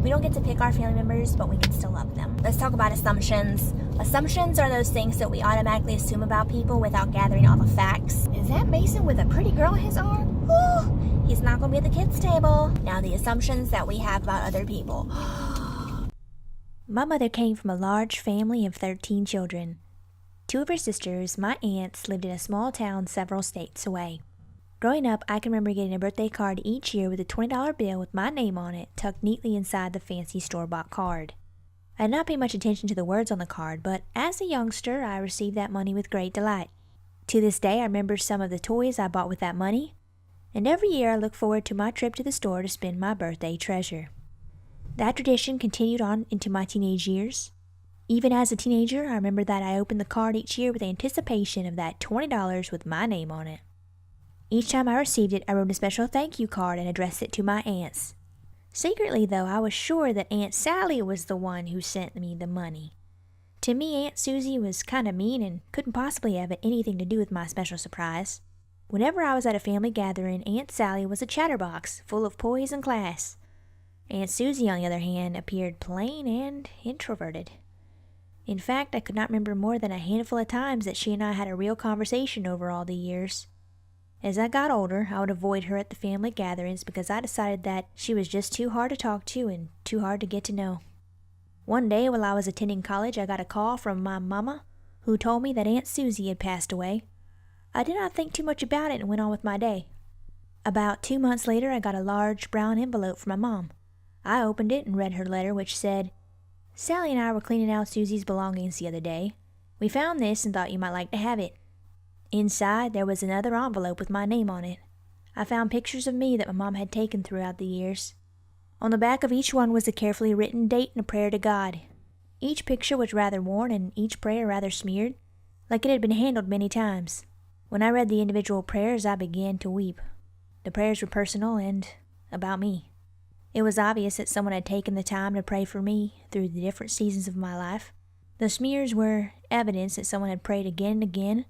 We don't get to pick our family members, but we can still love them. Let's talk about assumptions. Assumptions are those things that we automatically assume about people without gathering all the facts. Is that Mason with a pretty girl in his arm? Whew, he's not going to be at the kids' table. Now, the assumptions that we have about other people. My mother came from a large family of 13 children. 2 of her sisters, my aunts, lived in a small town several states away. Growing up, I can remember getting a birthday card each year with a $20 bill with my name on it tucked neatly inside the fancy store-bought card. I did not pay much attention to the words on the card, but as a youngster, I received that money with great delight. To this day, I remember some of the toys I bought with that money, and every year I look forward to my trip to the store to spend my birthday treasure. That tradition continued on into my teenage years. Even as a teenager, I remember that I opened the card each year with anticipation of that $20 with my name on it. Each time I received it, I wrote a special thank you card and addressed it to my aunts. Secretly, though, I was sure that Aunt Sally was the one who sent me the money. To me, Aunt Susie was kind of mean and couldn't possibly have anything to do with my special surprise. Whenever I was at a family gathering, Aunt Sally was a chatterbox, full of poise and class. Aunt Susie, on the other hand, appeared plain and introverted. In fact, I could not remember more than a handful of times that she and I had a real conversation over all the years. As I got older, I would avoid her at the family gatherings because I decided that she was just too hard to talk to and too hard to get to know. One day while I was attending college, I got a call from my mama, who told me that Aunt Susie had passed away. I did not think too much about it and went on with my day. About 2 months later, I got a large brown envelope from my mom. I opened it and read her letter, which said, "Sally and I were cleaning out Susie's belongings the other day. We found this and thought you might like to have it." Inside, there was another envelope with my name on it. I found pictures of me that my mom had taken throughout the years. On the back of each one was a carefully written date and a prayer to God. Each picture was rather worn and each prayer rather smeared, like it had been handled many times. When I read the individual prayers, I began to weep. The prayers were personal and about me. It was obvious that someone had taken the time to pray for me through the different seasons of my life. The smears were evidence that someone had prayed again and again,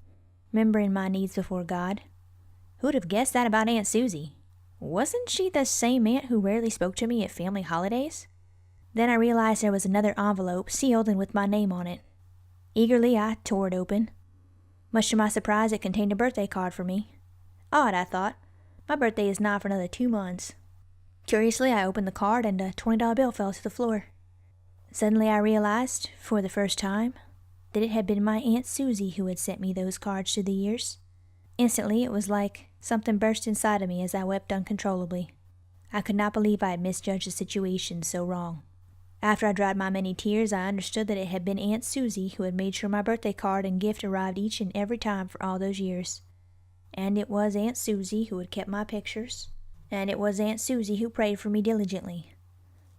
remembering my needs before God. Who would have guessed that about Aunt Susie? Wasn't she the same aunt who rarely spoke to me at family holidays? Then I realized there was another envelope sealed and with my name on it. Eagerly, I tore it open. Much to my surprise, it contained a birthday card for me. Odd, I thought. My birthday is not for another 2 months. Curiously, I opened the card and a $20 bill fell to the floor. Suddenly I realized, for the first time, that it had been my Aunt Susie who had sent me those cards through the years. Instantly, it was like something burst inside of me as I wept uncontrollably. I could not believe I had misjudged the situation so wrong. After I dried my many tears, I understood that it had been Aunt Susie who had made sure my birthday card and gift arrived each and every time for all those years. And it was Aunt Susie who had kept my pictures, and it was Aunt Susie who prayed for me diligently.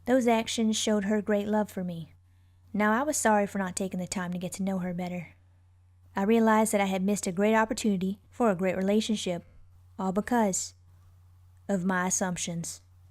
Those actions showed her great love for me. Now I was sorry for not taking the time to get to know her better. I realized that I had missed a great opportunity for a great relationship, all because of my assumptions.